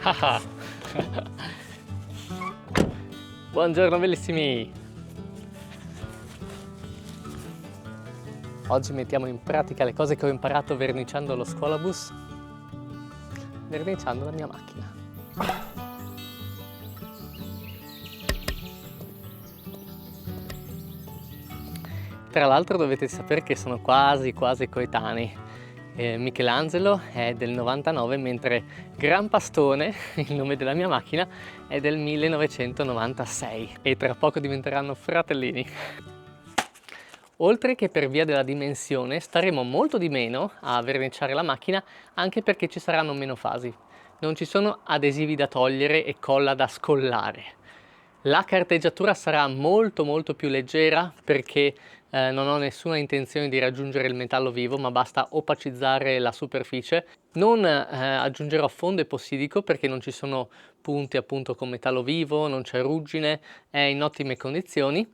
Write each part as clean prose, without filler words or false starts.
Ah. Buongiorno bellissimi! Oggi mettiamo in pratica le cose che ho imparato verniciando lo scuolabus, verniciando la mia macchina. Tra l'altro dovete sapere che sono quasi coetanei. Michelangelo è del 99, mentre Gran Pastone, il nome della mia macchina, è del 1996 e tra poco diventeranno fratellini. Oltre che per via della dimensione staremo molto di meno a verniciare la macchina, anche perché ci saranno meno fasi. Non ci sono adesivi da togliere e colla da scollare. La carteggiatura sarà molto più leggera perché non ho nessuna intenzione di raggiungere il metallo vivo, ma basta opacizzare la superficie. Non aggiungerò fondo epossidico perché non ci sono punti appunto con metallo vivo, non c'è ruggine, è in ottime condizioni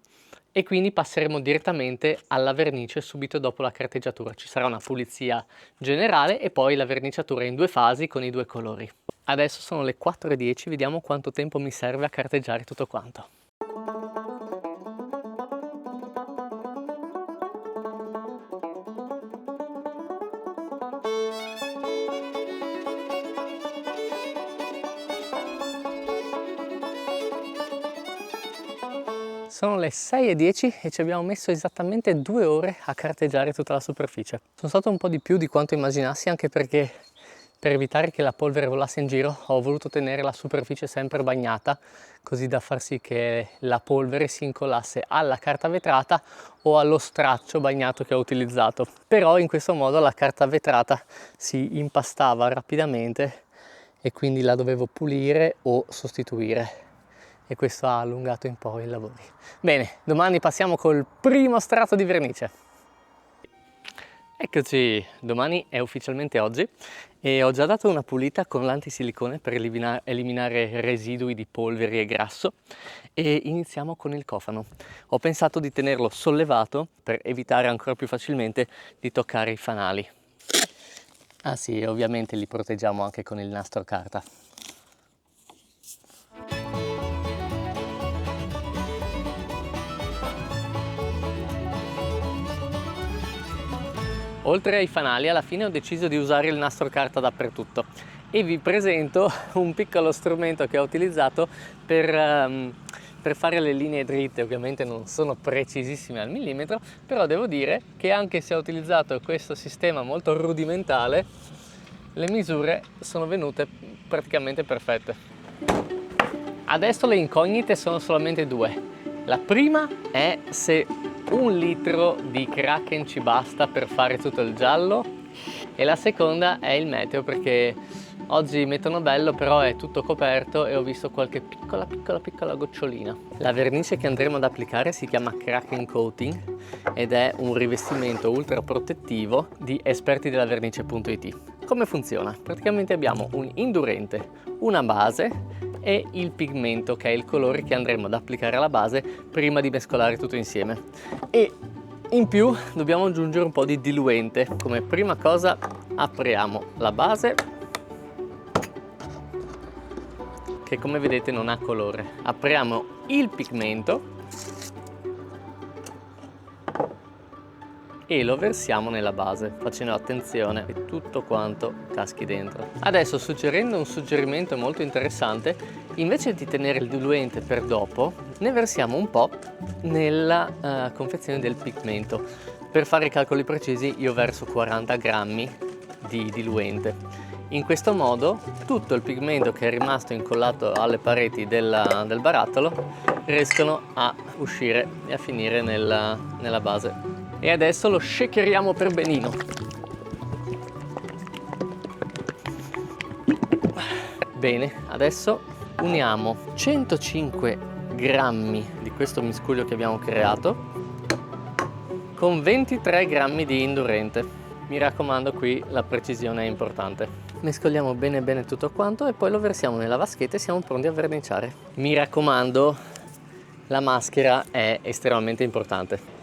e quindi passeremo direttamente alla vernice subito dopo la carteggiatura. Ci sarà una pulizia generale e poi la verniciatura in 2 fasi con i 2 colori. Adesso sono le 4:10, vediamo quanto tempo mi serve a carteggiare tutto quanto. Sono le 6:10 e ci abbiamo messo esattamente 2 ore a carteggiare tutta la superficie. Sono stato un po' di più di quanto immaginassi, anche perché per evitare che la polvere volasse in giro ho voluto tenere la superficie sempre bagnata, così da far sì che la polvere si incollasse alla carta vetrata o allo straccio bagnato che ho utilizzato. Però in questo modo la carta vetrata si impastava rapidamente e quindi la dovevo pulire o sostituire. E questo ha allungato un po' i lavori. Bene, domani passiamo col primo strato di vernice. Eccoci, domani è ufficialmente oggi e ho già dato una pulita con l'antisilicone per eliminare residui di polveri e grasso e iniziamo con il cofano. Ho pensato di tenerlo sollevato per evitare ancora più facilmente di toccare i fanali. Ah sì, ovviamente li proteggiamo anche con il nastro carta. Oltre ai fanali, alla fine ho deciso di usare il nastro carta dappertutto e vi presento un piccolo strumento che ho utilizzato per fare le linee dritte. Ovviamente non sono precisissime al millimetro, però devo dire che anche se ho utilizzato questo sistema molto rudimentale, le misure sono venute praticamente perfette. Adesso le incognite sono solamente 2. La prima è se 1 litro di Kraken ci basta per fare tutto il giallo e la seconda è il meteo, perché oggi mettono bello però è tutto coperto e ho visto qualche piccola gocciolina. La vernice che andremo ad applicare si chiama Kraken Coating ed è un rivestimento ultra protettivo di esperti della vernice.it. Come funziona? Praticamente abbiamo un indurente, una base e il pigmento, che è il colore che andremo ad applicare alla base prima di mescolare tutto insieme, e in più dobbiamo aggiungere un po' di diluente. Come prima cosa apriamo la base, che come vedete non ha colore, apriamo il pigmento e lo versiamo nella base, facendo attenzione che tutto quanto caschi dentro. Adesso, suggerendo un suggerimento molto interessante, invece di tenere il diluente per dopo, ne versiamo un po' nella confezione del pigmento. Per fare i calcoli precisi io verso 40 grammi di diluente. In questo modo tutto il pigmento che è rimasto incollato alle pareti del barattolo riescono a uscire e a finire nella base. E adesso lo shakeriamo per benino. Bene, adesso uniamo 105 grammi di questo miscuglio che abbiamo creato con 23 grammi di indurente. Mi raccomando, qui la precisione è importante. Mescoliamo bene tutto quanto e poi lo versiamo nella vaschetta e siamo pronti a verniciare. Mi raccomando, la maschera è estremamente importante.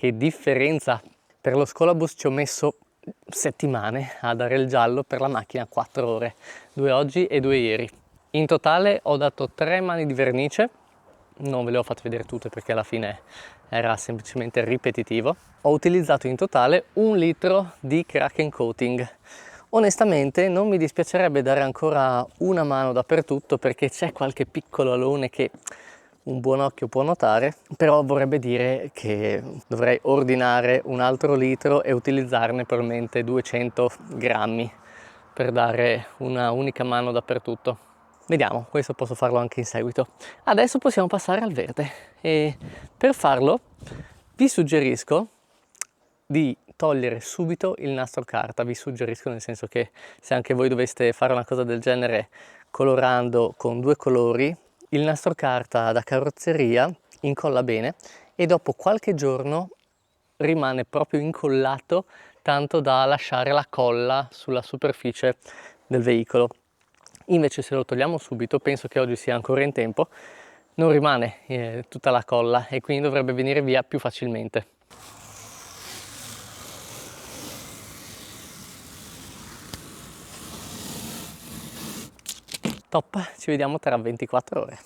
che differenza. Per lo scolabus ci ho messo settimane a dare il giallo, per la macchina 4 ore, 2 oggi e 2 ieri. In totale ho dato 3 mani di vernice, non ve le ho fatte vedere tutte perché alla fine era semplicemente ripetitivo. Ho utilizzato in totale 1 litro di Kraken Coating. Onestamente non mi dispiacerebbe dare ancora una mano dappertutto perché c'è qualche piccolo alone che un buon occhio può notare, però vorrebbe dire che dovrei ordinare un altro litro e utilizzarne probabilmente 200 grammi per dare una unica mano dappertutto. Vediamo, questo posso farlo anche in seguito. Adesso possiamo passare al verde e per farlo vi suggerisco di togliere subito il nastro carta. Vi suggerisco nel senso che se anche voi doveste fare una cosa del genere colorando con 2 colori, il nastro carta da carrozzeria incolla bene e dopo qualche giorno rimane proprio incollato tanto da lasciare la colla sulla superficie del veicolo. Invece se lo togliamo subito, penso che oggi sia ancora in tempo, non rimane tutta la colla e quindi dovrebbe venire via più facilmente. Top, ci vediamo tra 24 ore.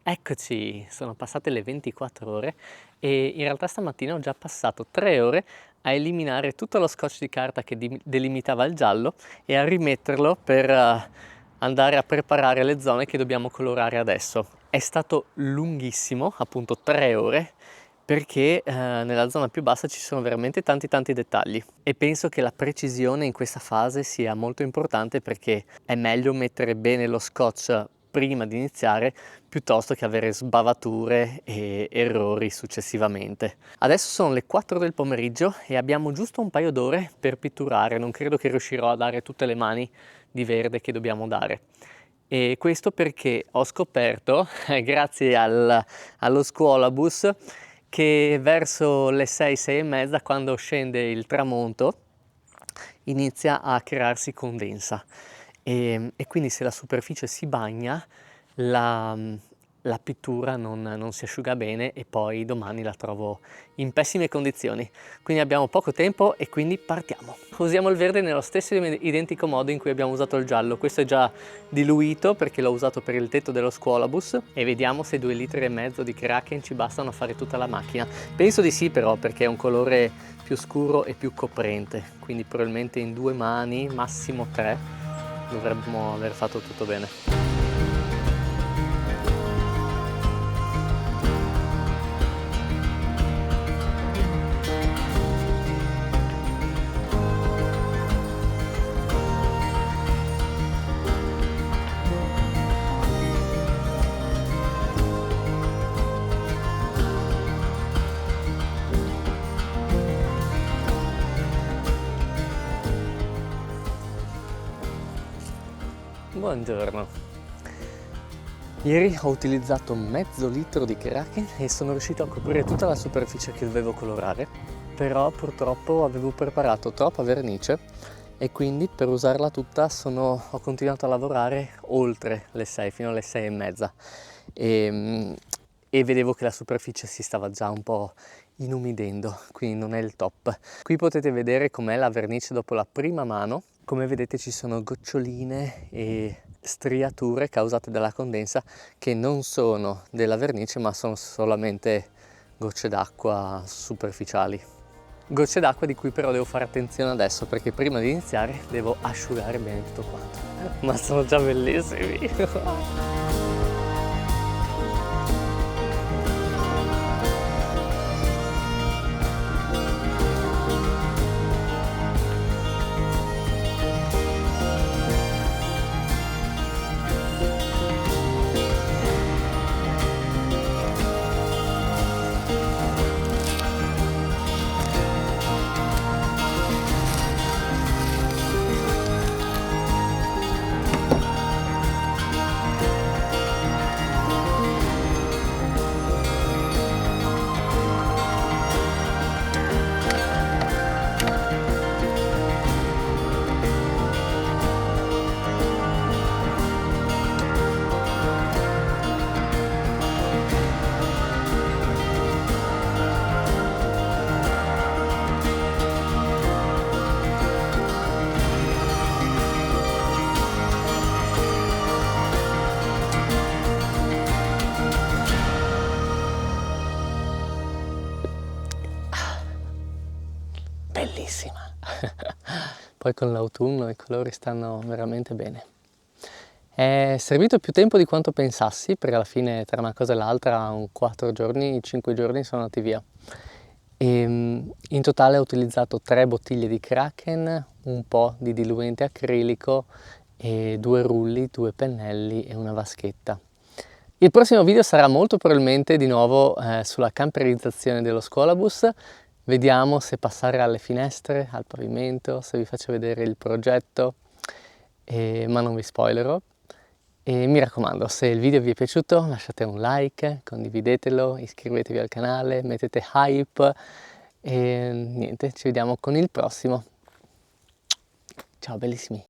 Eccoci, sono passate le 24 ore e in realtà stamattina ho già passato 3 ore a eliminare tutto lo scotch di carta che delimitava il giallo e a rimetterlo per andare a preparare le zone che dobbiamo colorare adesso. È stato lunghissimo, appunto 3 ore, perché nella zona più bassa ci sono veramente tanti dettagli e penso che la precisione in questa fase sia molto importante perché è meglio mettere bene lo scotch prima di iniziare piuttosto che avere sbavature e errori successivamente. Adesso sono le 4 del pomeriggio e abbiamo giusto un paio d'ore per pitturare, non credo che riuscirò a dare tutte le mani di verde che dobbiamo dare. E questo perché ho scoperto, grazie allo scuolabus, che verso le 6, 6 e mezza, quando scende il tramonto, inizia a crearsi condensa e quindi se la superficie si bagna la pittura non si asciuga bene e poi domani la trovo in pessime condizioni. Quindi abbiamo poco tempo e quindi partiamo. Usiamo il verde nello stesso identico modo in cui abbiamo usato il giallo. Questo è già diluito perché l'ho usato per il tetto dello scuolabus e vediamo se 2,5 litri di Kraken ci bastano a fare tutta la macchina. Penso di sì però perché è un colore più scuro e più coprente, quindi probabilmente in 2 mani, massimo 3, dovremmo aver fatto tutto bene. Buongiorno. Ieri ho utilizzato mezzo litro di Kraken e sono riuscito a coprire tutta la superficie che dovevo colorare, però purtroppo avevo preparato troppa vernice e quindi per usarla tutta ho continuato a lavorare oltre le 6, fino alle 6 e mezza e vedevo che la superficie si stava già un po' inumidendo, quindi non è il top. Qui potete vedere com'è la vernice dopo la prima mano. Come vedete ci sono goccioline e striature causate dalla condensa che non sono della vernice ma sono solamente gocce d'acqua superficiali. Gocce d'acqua di cui però devo fare attenzione adesso perché prima di iniziare devo asciugare bene tutto quanto. Ma sono già bellissimi! poi con l'autunno i colori stanno veramente bene. È servito più tempo di quanto pensassi, perché alla fine tra una cosa e l'altra, 4 giorni, 5 giorni sono andati via. In totale ho utilizzato 3 bottiglie di Kraken, un po' di diluente acrilico e 2 rulli, 2 pennelli e una vaschetta. Il prossimo video sarà molto probabilmente di nuovo sulla camperizzazione dello scuolabus. Vediamo se passare alle finestre, al pavimento, se vi faccio vedere il progetto, ma non vi spoilerò. E mi raccomando, se il video vi è piaciuto lasciate un like, condividetelo, iscrivetevi al canale, mettete hype e niente, ci vediamo con il prossimo. Ciao bellissimi!